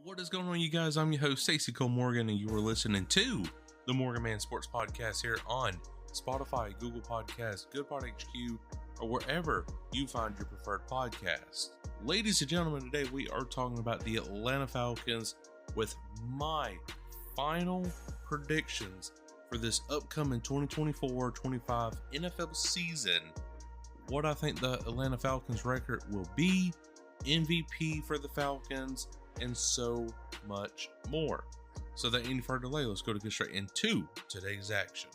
What is going on, you guys? I'm your host, Stacey Cole Morgan, and you are listening to the MorganMan Sports Podcast here on Spotify, Google Podcasts, GoodPod HQ, or wherever you find your preferred podcast. Ladies and gentlemen, today we are talking about the Atlanta Falcons with my final predictions for this upcoming 2024-25 NFL season. What I think the Atlanta Falcons record will be, MVP for the Falcons, and so much more. So without any further delay, let's get straight into today's action.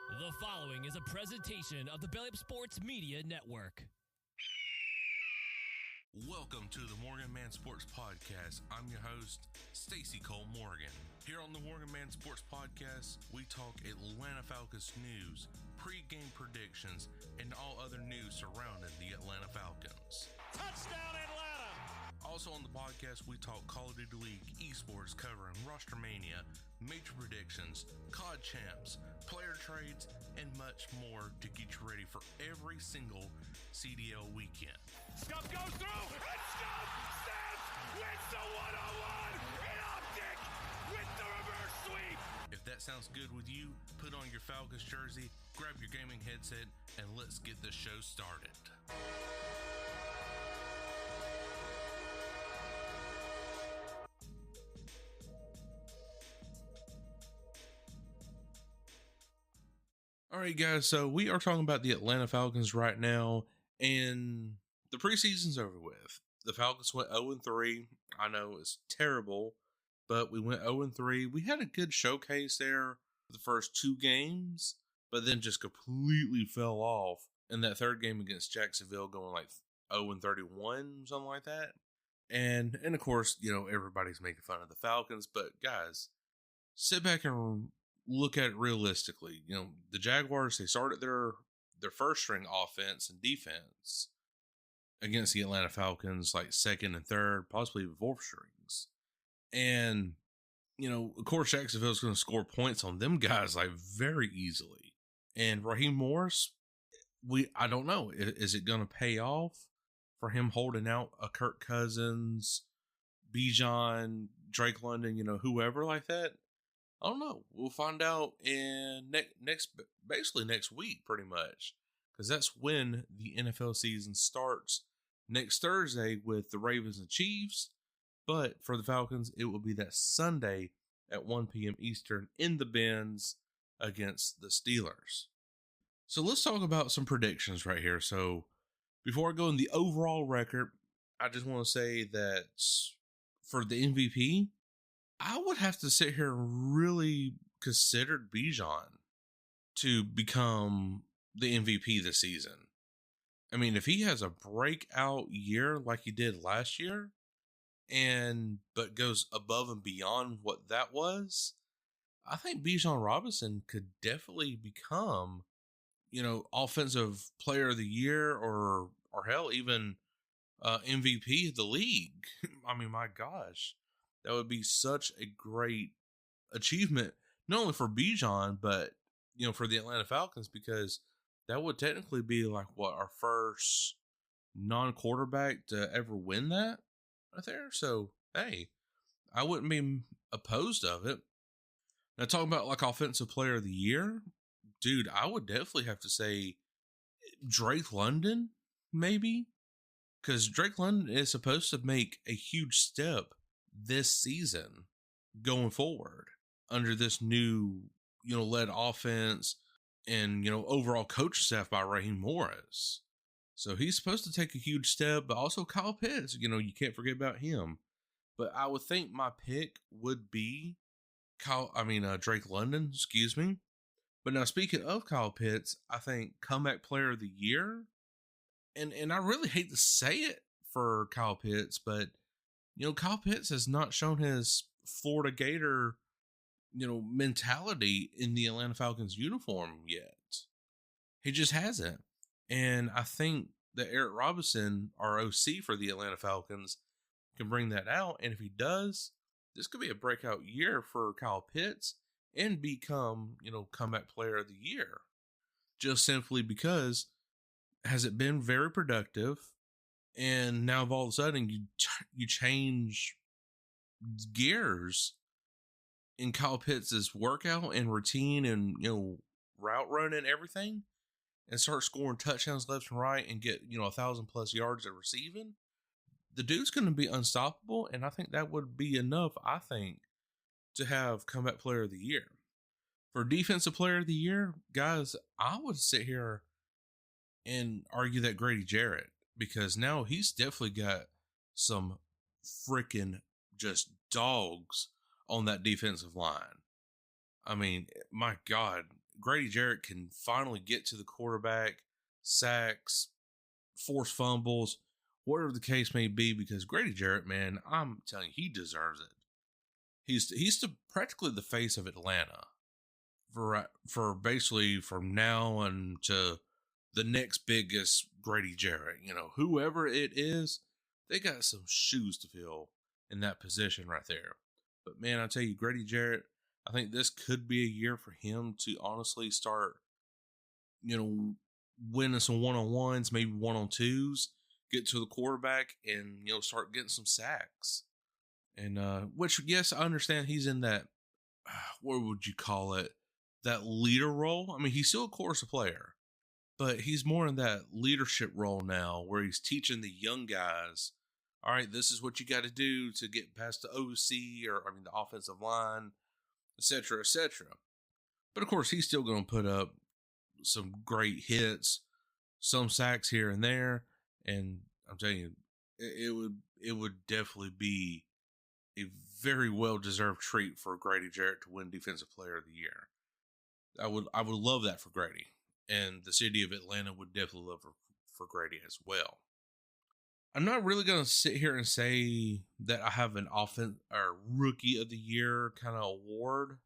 The following is a presentation of the Belly Up Sports Media Network. Welcome to the MorganMan Sports Podcast. I'm your host, Stacey Cole Morgan. Here on the MorganMan Sports Podcast, we talk Atlanta Falcons news, pre-game predictions, and all other news surrounding the Atlanta Falcons. Touchdown, Atlanta! Also on the podcast, we talk Call of Duty League, esports covering Roster Mania, major predictions, COD champs, player trades, and much more to get you ready for every single CDL weekend. Scuff goes through, and Scuff stands, wins the one-on-one in optic with the reverse sweep. If that sounds good with you, put on your Falcons jersey, grab your gaming headset, and let's get the show started. All right, guys, so we are talking about the Atlanta Falcons right now, and the preseason's over with. The Falcons went 0-3. I know it's terrible, but we went 0-3. We had a good showcase there for the first two games, but then just completely fell off in that third game against Jacksonville, going like 0-31, something like that. And of course, you know, everybody's making fun of the Falcons, but guys, sit back and look at it realistically. You know, the Jaguars, they started their first string offense and defense against the Atlanta Falcons, like second and third, possibly even fourth strings. And, you know, of course, Jacksonville's going to score points on them guys like very easily. And Raheem Morris, I don't know. Is it going to pay off for him holding out a Kirk Cousins, Bijan, Drake London, you know, whoever like that? I don't know. We'll find out in basically next week, pretty much, because that's when the NFL season starts next Thursday with the Ravens and Chiefs. But for the Falcons, it will be that Sunday at 1 p.m. Eastern in the Benz against the Steelers. So let's talk about some predictions right here. So before I go in the overall record, I just want to say that for the MVP, I would have to sit here and really consider Bijan to become the MVP this season. I mean, if he has a breakout year like he did last year, but goes above and beyond what that was, I think Bijan Robinson could definitely become, you know, offensive player of the year or hell, even MVP of the league. I mean, my gosh. That would be such a great achievement, not only for Bijan, but, you know, for the Atlanta Falcons, because that would technically be like our first non-quarterback to ever win that right there. So, hey, I wouldn't be opposed of it. Now, talking about like offensive player of the year, dude, I would definitely have to say Drake London, maybe, because Drake London is supposed to make a huge step this season going forward under this new, you know, led offense and, you know, overall coach staff by Raheem Morris. So he's supposed to take a huge step, but also Kyle Pitts, you know, you can't forget about him. But I would think my pick would be Drake London, excuse me. But now speaking of Kyle Pitts, I think comeback player of the year, and I really hate to say it for Kyle Pitts, but you know, Kyle Pitts has not shown his Florida Gator, you know, mentality in the Atlanta Falcons uniform yet. He just hasn't. And I think that Eric Robinson, our OC for the Atlanta Falcons, can bring that out. And if he does, this could be a breakout year for Kyle Pitts and become, you know, comeback player of the year. Just simply because has it been very productive? And now all of a sudden you change gears in Kyle Pitts' workout and routine and, route run and everything, and start scoring touchdowns left and right and get, 1,000+ yards at receiving. The dude's going to be unstoppable, and I think that would be enough, to have comeback player of the year. For defensive player of the year, guys, I would sit here and argue that Grady Jarrett, because now he's definitely got some freaking just dogs on that defensive line. I mean, my God, Grady Jarrett can finally get to the quarterback, sacks, forced fumbles, whatever the case may be, because Grady Jarrett, man, I'm telling you, he deserves it. He's practically the face of Atlanta for basically from now on to the next biggest Grady Jarrett. Whoever it is, they got some shoes to fill in that position right there. But man, I tell you, Grady Jarrett, I think this could be a year for him to honestly start, winning some one-on-ones, maybe one-on-twos, get to the quarterback and, start getting some sacks. And, which, yes, I understand he's in that, what would you call it? That leader role. I mean, he's still, of course, a player, but he's more in that leadership role now where he's teaching the young guys, all right, this is what you got to do to get past the OC the offensive line, etc., etc. But of course, he's still going to put up some great hits, some sacks here and there, and I'm telling you, it would definitely be a very well-deserved treat for Grady Jarrett to win Defensive Player of the Year. I would love that for Grady, and the city of Atlanta would definitely love for Grady as well. I'm not really going to sit here and say that I have an Rookie of the Year kind of award,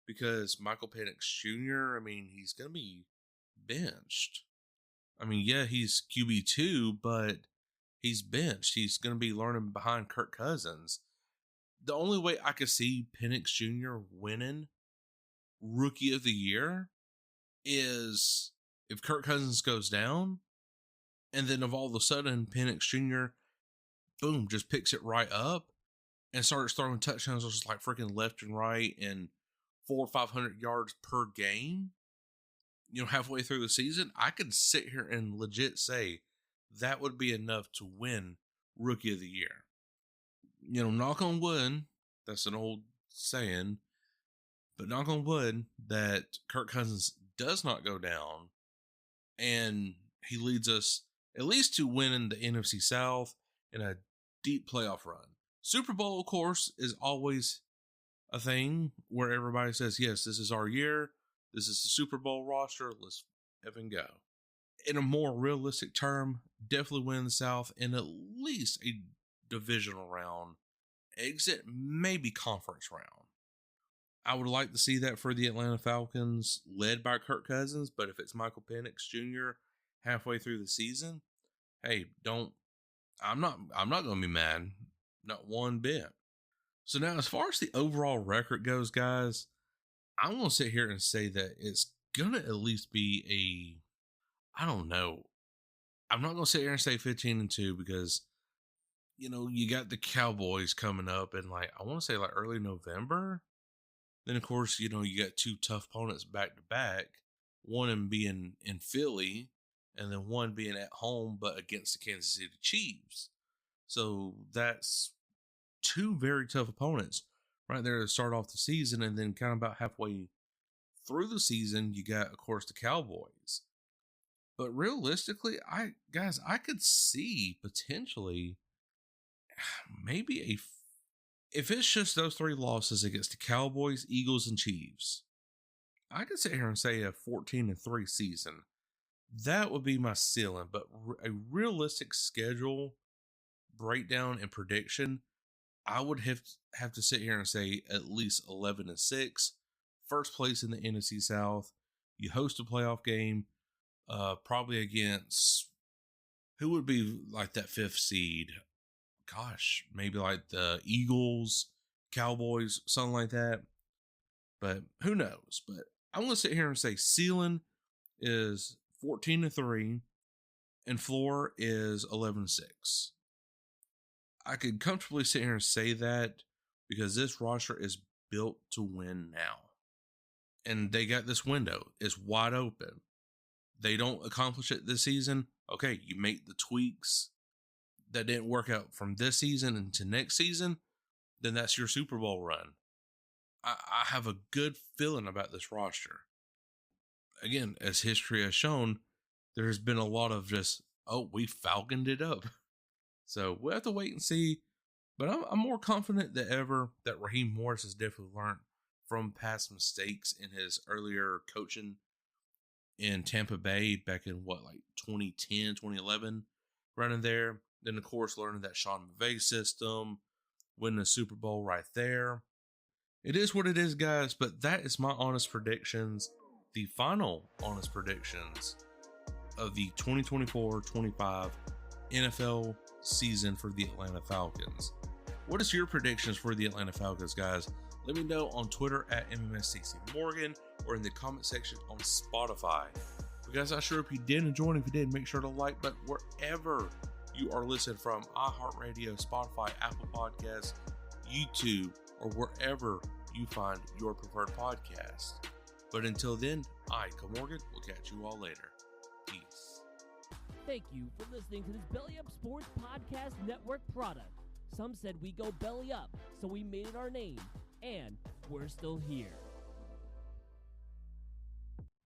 because Michael Penix Jr., he's going to be benched. Yeah, he's QB2, but he's benched. He's going to be learning behind Kirk Cousins. The only way I could see Penix Jr. winning Rookie of the Year is if Kirk Cousins goes down, and then all of a sudden Penix Jr. boom, just picks it right up and starts throwing touchdowns just like freaking left and right and 400 or 500 yards per game. Halfway through the season, I could sit here and legit say that would be enough to win Rookie of the Year. Knock on wood, that's an old saying, but knock on wood that Kirk Cousins does not go down, and he leads us at least to winning the NFC South in a deep playoff run. Super Bowl, of course, is always a thing where everybody says, yes, this is our year. This is the Super Bowl roster. Let's effing go. In a more realistic term, definitely win the South in at least a divisional round, exit maybe conference round. I would like to see that for the Atlanta Falcons led by Kirk Cousins, but if it's Michael Penix Jr. halfway through the season, hey, I'm not going to be mad. Not one bit. So now, as far as the overall record goes, guys, I'm going to sit here and say that it's going to at least be I don't know. I'm not going to sit here and say 15-2 because, you got the Cowboys coming up in I want to say early November. Then, of course, you got two tough opponents back to back. One of them being in Philly and then one being at home, but against the Kansas City Chiefs. So that's two very tough opponents right there to start off the season. And then kind of about halfway through the season, you got, of course, the Cowboys. But realistically, I could see potentially maybe if it's just those three losses against the Cowboys, Eagles, and Chiefs, I could sit here and say a 14-3 season. That would be my ceiling. But a realistic schedule breakdown and prediction, I would have to sit here and say at least 11-6. First place in the NFC South. You host a playoff game, probably against who would be that fifth seed. Gosh, maybe the Eagles, Cowboys, something like that. But who knows? But I'm going to sit here and say ceiling is 14-3. and floor is 11-6. I could comfortably sit here and say that because this roster is built to win now. And they got this window. It's wide open. They don't accomplish it this season. Okay, you make the tweaks that didn't work out from this season into next season, then that's your Super Bowl run. I have a good feeling about this roster. Again, as history has shown, there's been a lot of just, oh, we falconed it up. So we'll have to wait and see. But I'm more confident than ever that Raheem Morris has definitely learned from past mistakes in his earlier coaching in Tampa Bay back in 2010, 2011, running there. Then, of course, learning that Sean McVay system, winning the Super Bowl right there. It is what it is, guys, but that is my honest predictions, the final honest predictions of the 2024-25 NFL season for the Atlanta Falcons. What is your predictions for the Atlanta Falcons, guys? Let me know on Twitter at MMS Stacey Morgan or in the comment section on Spotify. But guys, I sure hope you did enjoy, and if you did, make sure to like button wherever you are listening from, iHeartRadio, Spotify, Apple Podcasts, YouTube, or wherever you find your preferred podcast. But until then, I, Cole Morgan, will catch you all later. Peace. Thank you for listening to this Belly Up Sports Podcast Network product. Some said we go belly up, so we made it our name, and we're still here.